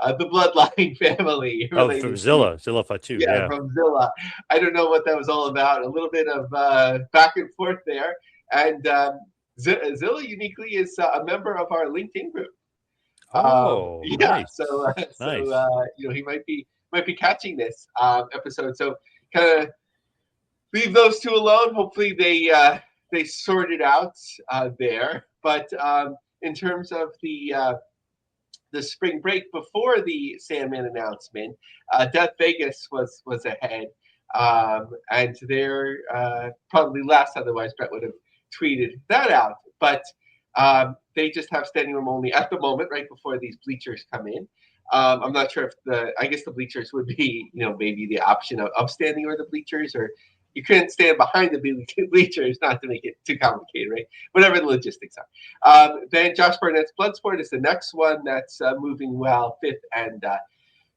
Bloodline family Oh, from related to, Zilla Fatu, yeah, yeah. from Zilla. I don't know what that was all about. A little bit of back and forth there, and Zilla uniquely is a member of our LinkedIn group. Oh, Yeah, nice, so he might be catching this episode. So kind of leave those two alone. Hopefully they sort it out there. But in terms of the spring break before the Sandman announcement, Death Vegas was ahead, and they're probably last. Otherwise, Brett would have tweeted that out. But they just have standing room only at the moment, right before these bleachers come in. I'm not sure if I guess the bleachers would be, maybe the option of standing or the bleachers, or you couldn't stand behind the bleachers, not to make it too complicated, right? Whatever the logistics are. Then Josh Barnett's Bloodsport is the next one that's moving well, fifth and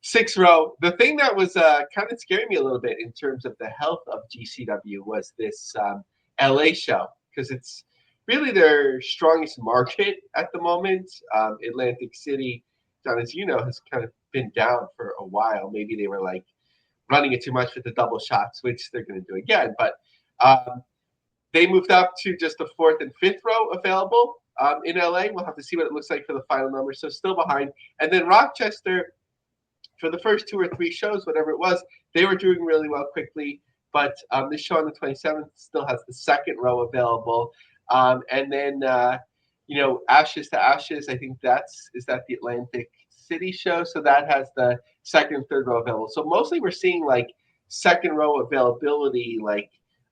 sixth row. The thing that was kind of scaring me a little bit in terms of the health of GCW was this LA show, because it's really their strongest market at the moment. Atlantic City, John, as you know, has kind of been down for a while. Maybe they were like running it too much with the double shots, which they're going to do again. But they moved up to just the fourth and fifth row available in LA. We'll have to see what it looks like for the final number. So still behind. And then Rochester, for the first 2 or 3 shows, whatever it was, they were doing really well quickly. But this show on the 27th still has the second row available. And then, Ashes to Ashes, I think is that the Atlantic City show? So that has the second and third row available. So mostly we're seeing like second row availability, like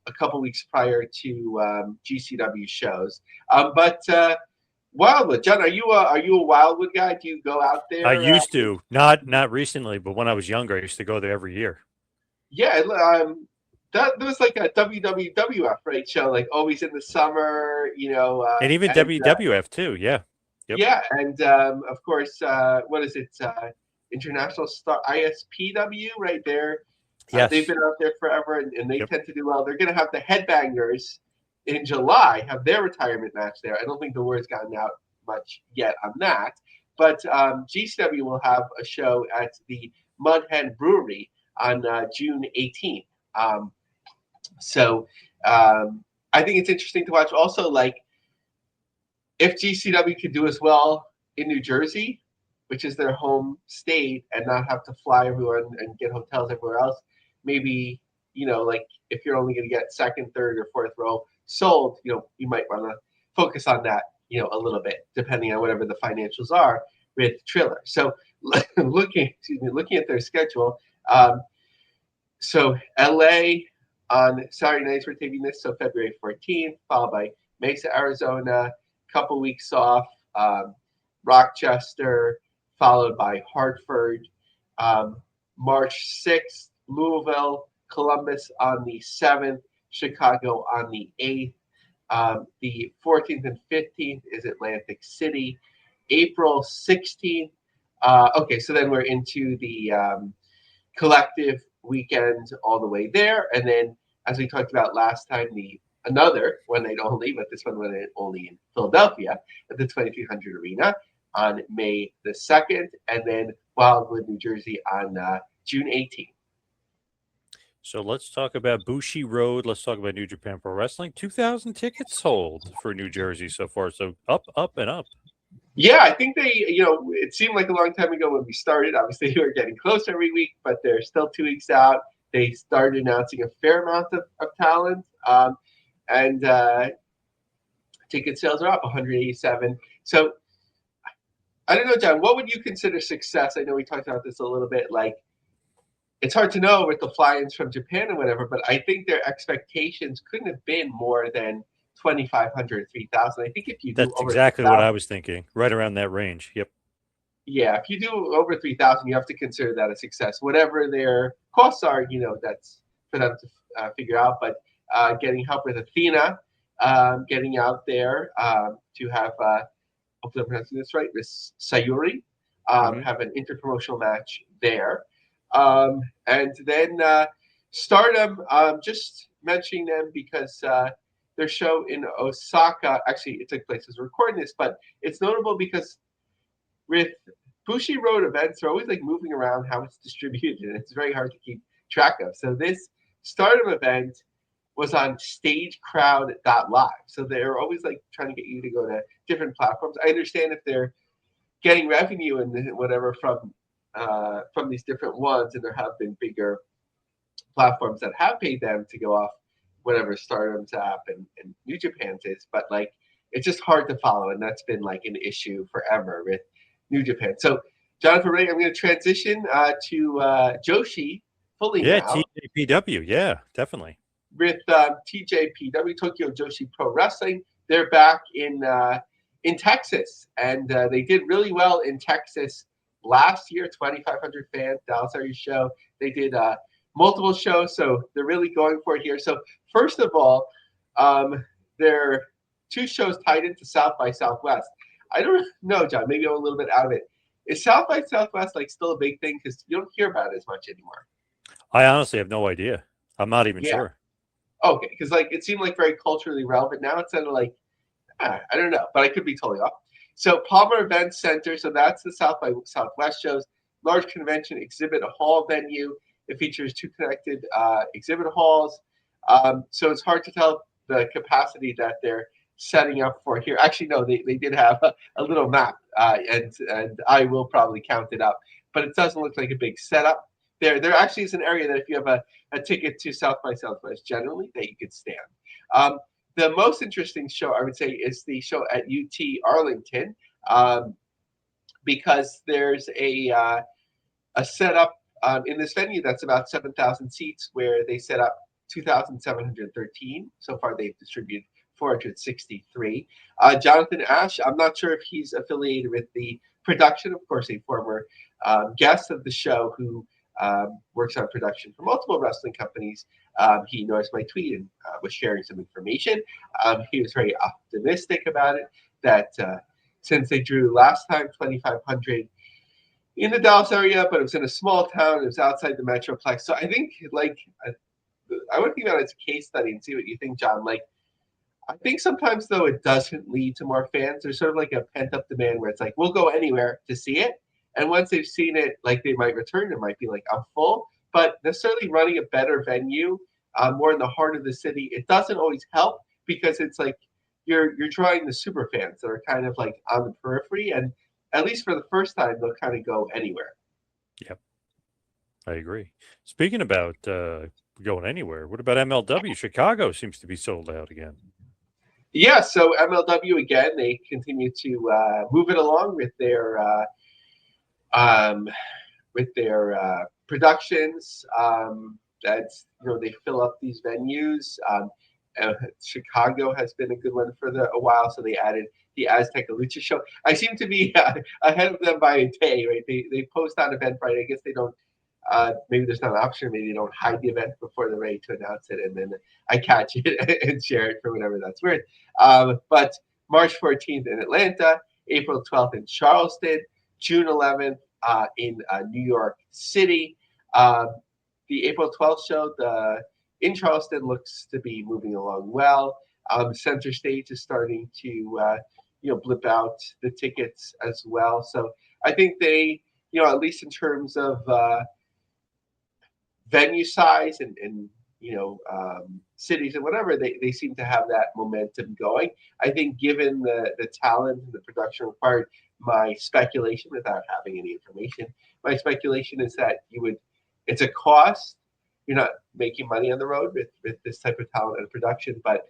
a couple weeks prior to GCW shows. But Wildwood, John, are you a Wildwood guy? Do you go out there? I used to, not recently, but when I was younger, I used to go there every year. Yeah, that there was like a WWF right show, like always in the summer, And even WWF too, yeah. Yep. Yeah, and of course, what is it? International Star ISPW, right there. Yes. They've been out there forever, and they Yep. tend to do well. They're going to have the Headbangers in July, have their retirement match there. I don't think the word's gotten out much yet on that, but GCW will have a show at the Mud Hen Brewery on June 18th. So I think it's interesting to watch. Also, like, if GCW could do as well in New Jersey, which is their home state, and not have to fly everywhere and get hotels everywhere else, maybe, like if you're only going to get second, third, or fourth row sold, you might want to focus on that, a little bit, depending on whatever the financials are with Triller. So looking at their schedule, so LA on Saturday nights, we're taping this, so February 14th, followed by Mesa, Arizona, couple weeks off, Rochester, followed by Hartford, March 6th, Louisville, Columbus on the 7th, Chicago on the 8th. The 14th and 15th is Atlantic City. April 16th. Okay, so then we're into the collective weekend all the way there. And then, as we talked about last time, another one night only, but this one only in Philadelphia at the 2300 Arena on May the 2nd, and then Wildwood, New Jersey on June 18th. So let's talk about Bushi Road. Let's talk about New Japan Pro Wrestling. 2,000 tickets sold for New Jersey so far. So up, and up. Yeah, I think they, it seemed like a long time ago when we started. Obviously, we were getting closer every week, but they're still 2 weeks out. They started announcing a fair amount of talent. And ticket sales are up 187. So I don't know, John, what would you consider success? I know we talked about this a little bit. Like, it's hard to know with the fly-ins from Japan and whatever, but I think their expectations couldn't have been more than 2,500, 3,000. I think if you do That's over exactly what 3,000, I was thinking. Right around that range. Yep. yeah, if you do over 3,000, you have to consider that a success. Whatever their costs are, that's for them to figure out. But getting help with Athena, getting out there to have, hopefully I'm pronouncing this right, with Sayuri, have an interpromotional match there. And then Stardom, just mentioning them because their show in Osaka, actually it took place as we're recording this, but it's notable because with Bushiroad events, they're always like moving around how it's distributed, and it's very hard to keep track of. So this Stardom event was on stagecrowd.live. So they're always like trying to get you to go to different platforms. I understand if they're getting revenue and whatever from these different ones, and there have been bigger platforms that have paid them to go off whatever Stardom's app and New Japan's is, but like it's just hard to follow, and that's been like an issue forever with New Japan. So Jonathan Ray, I'm going to transition to Joshi fully now. TJPW, yeah, definitely. With TJPW, Tokyo Joshi Pro Wrestling, they're back in Texas, and they did really well in Texas last year. 2,500 fans, Dallas area show. They did multiple shows, so they're really going for it here. So first of all, there are 2 shows tied into South by Southwest. I don't know, John. Maybe I'm a little bit out of it. Is South by Southwest like still a big thing? Because you don't hear about it as much anymore. I honestly have no idea. I'm not even sure. Okay, because like it seemed like very culturally relevant. Now it's kind of like I don't know, but I could be totally off. So Palmer Event Center. So that's the South by Southwest shows. Large convention exhibit hall venue. It features 2 connected exhibit halls. So it's hard to tell the capacity that they're setting up for here. Actually, no, they did have a little map, and I will probably count it up. But it doesn't look like a big setup. There actually is an area that if you have a ticket to South by Southwest, generally, that you could stand. The most interesting show, I would say, is the show at UT Arlington, because there's a setup in this venue that's about 7,000 seats, where they set up 2,713. So far, they've distributed 463. Jonathan Ash, I'm not sure if he's affiliated with the production. Of course, a former guest of the show who works on production for multiple wrestling companies. He noticed my tweet and was sharing some information. He was very optimistic about it, that since they drew last time 2,500 in the Dallas area, but it was in a small town, it was outside the Metroplex. So I think, like, I would think about it as a case study and see what you think, John. Like, I think sometimes, though, it doesn't lead to more fans. There's sort of like a pent-up demand where it's like, we'll go anywhere to see it. And once they've seen it, like, they might return. It might be like, I'm full. But necessarily running a better venue, more in the heart of the city, it doesn't always help, because it's like you're drawing the super fans that are kind of like on the periphery. And at least for the first time, they'll kind of go anywhere. Yep, I agree. Speaking about going anywhere, what about MLW? Chicago seems to be sold out again. Yeah, so MLW, again, they continue to move it along with their productions. That's, they fill up these venues. Chicago has been a good one for a while, so they added the Azteca Lucha show. I seem to be ahead of them by a day, right? They post on Eventbrite. I guess they don't. Maybe there's not an option. Maybe they don't hide the event before they're ready to announce it, and then I catch it and share it for whatever that's worth. But March 14th in Atlanta, April 12th in Charleston, June 11th in New York City. The April 12th show in Charleston looks to be moving along well. Center Stage is starting to blip out the tickets as well. So I think they, at least in terms of venue size and cities and whatever, they seem to have that momentum going. I think given the talent and the production required, my speculation, without having any information, my speculation is that it's a cost. You're not making money on the road with this type of talent and production, but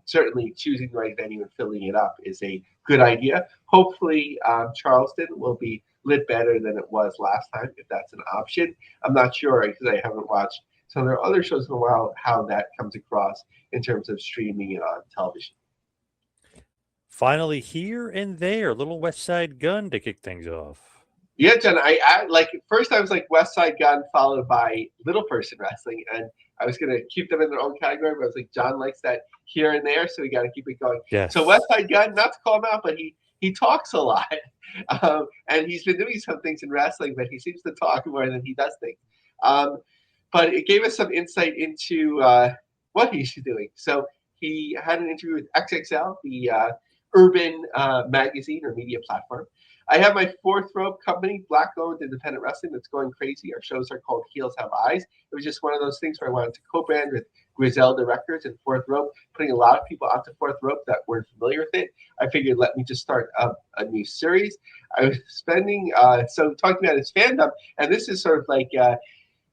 certainly choosing the right venue and filling it up is a good idea. Hopefully, Charleston will be lit better than it was last time, if that's an option. I'm not sure because I haven't watched some of their other shows in a while, how that comes across in terms of streaming and on television. Finally, here and there, little West Side Gun to kick things off. Yeah, John, I like first I was like West Side Gun followed by Little Person Wrestling, and I was gonna keep them in their own category, but I was like, John likes that here and there, so we got to keep it going. Yes. So West Side Gun, not to call him out, but he talks a lot, and he's been doing some things in wrestling, but he seems to talk more than he does things. But it gave us some insight into what he's doing. So he had an interview with XXL, the urban magazine or media platform. I have my Fourth Rope company, Black-owned independent wrestling, that's going crazy. Our shows are called Heels Have Eyes. It was just one of those things where I wanted to co-brand with Griselda Records and Fourth Rope, putting a lot of people onto Fourth Rope that weren't familiar with it. I figured let me just start a new series. I was spending, so talking about his fandom, and this is sort of like an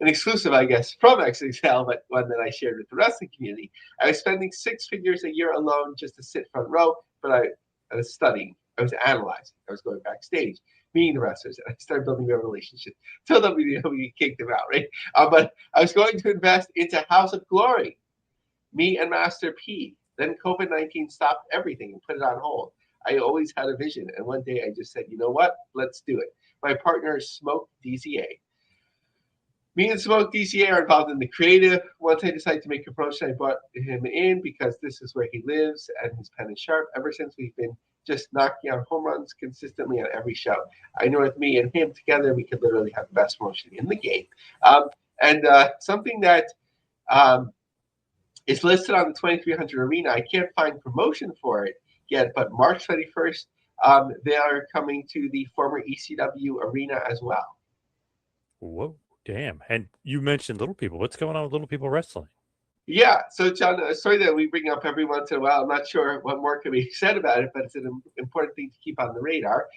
exclusive, I guess, from XXL, but one that I shared with the wrestling community. I was spending 6 figures a year alone just to sit front row, but I was studying. I was analyzing. I was going backstage, meeting the wrestlers, and I started building a relationship till WWE kicked them out, right? But I was going to invest into House of Glory, me and Master P. Then COVID-19 stopped everything and put it on hold. I always had a vision, and one day I just said, you know what? Let's do it. My partner is Smoke DCA. Me and Smoke DCA are involved in the creative. Once I decided to make a promotion, I brought him in because this is where he lives and his pen is sharp. Ever since we've been just knocking out home runs consistently on every show. I know with me and him together, we could literally have the best promotion in the game. And something that is listed on the 2300 Arena, I can't find promotion for it yet, but March 21st, they are coming to the former ECW Arena as well. Whoa, damn. And you mentioned Little People. What's going on with Little People Wrestling? Yeah, so John, a story that we bring up every once in a while. I'm not sure what more can be said about it, but it's an important thing to keep on the radar.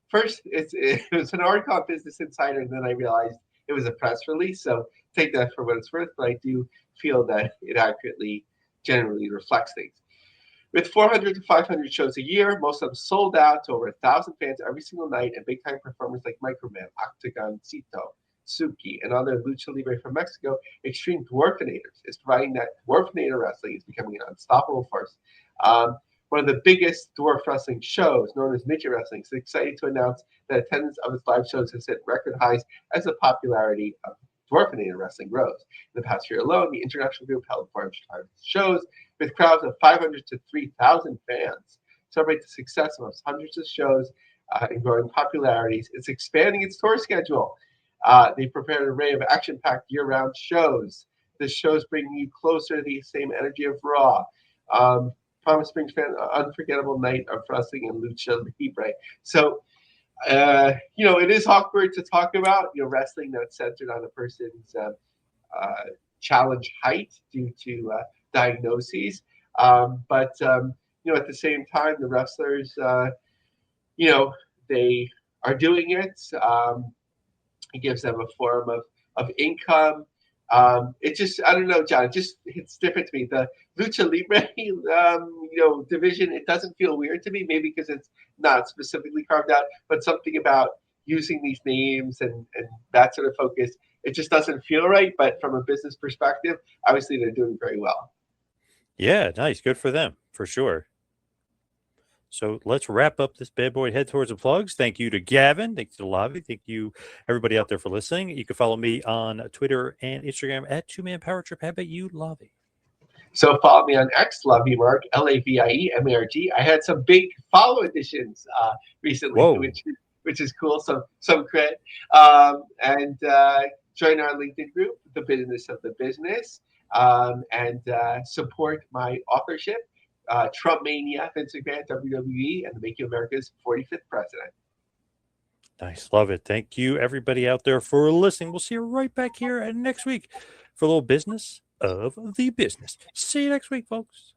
First, it was an article on Business Insider, and then I realized it was a press release. So take that for what it's worth, but I do feel that it accurately, generally reflects things. With 400 to 500 shows a year, most of them sold out to over 1,000 fans every single night, and big-time performers like Microman, Octagon, Cito, Suki, and other Lucha Libre from Mexico, Extreme Dwarfinators is providing that Dwarfinator wrestling is becoming an unstoppable force. One of the biggest dwarf wrestling shows, known as Midget Wrestling, is excited to announce that attendance of its live shows has hit record highs as the popularity of Dwarfinator wrestling grows. In the past year alone, the international group held 400 shows with crowds of 500 to 3,000 fans. Celebrate the success of hundreds of shows and growing popularities. It's expanding its tour schedule. They prepared an array of action-packed year-round shows. The shows bring you closer to the same energy of Raw. Palm Springs fan, unforgettable night of wrestling and Lucha Libre. So, it is awkward to talk about, wrestling that's centered on a person's challenge height due to diagnoses. But at the same time, the wrestlers, they are doing it. It gives them a form of income. It just, I don't know, John, it just hits different to me. The Lucha Libre, division, it doesn't feel weird to me, maybe because it's not specifically carved out, but something about using these names and that sort of focus, it just doesn't feel right. But from a business perspective, obviously they're doing very well. Yeah, nice. Good for them, for sure. So let's wrap up this bad boy, head towards the plugs. Thank you to Gavin. Thank you to Lavie. Thank you, everybody out there, for listening. You can follow me on Twitter and Instagram at 2Man Power Trip. How about you, Lavie? So follow me on X, Lavie Marg, LAVIE-MARG. I had some big follow additions recently, which is cool. So some credit. And join our LinkedIn group, The Business of the Business, and support my authorship. Trump Mania, Vince McMahon, WWE, and Making America's 45th president. Nice. Love it. Thank you, everybody out there, for listening. We'll see you right back here next week for a little business of the business. See you next week, folks.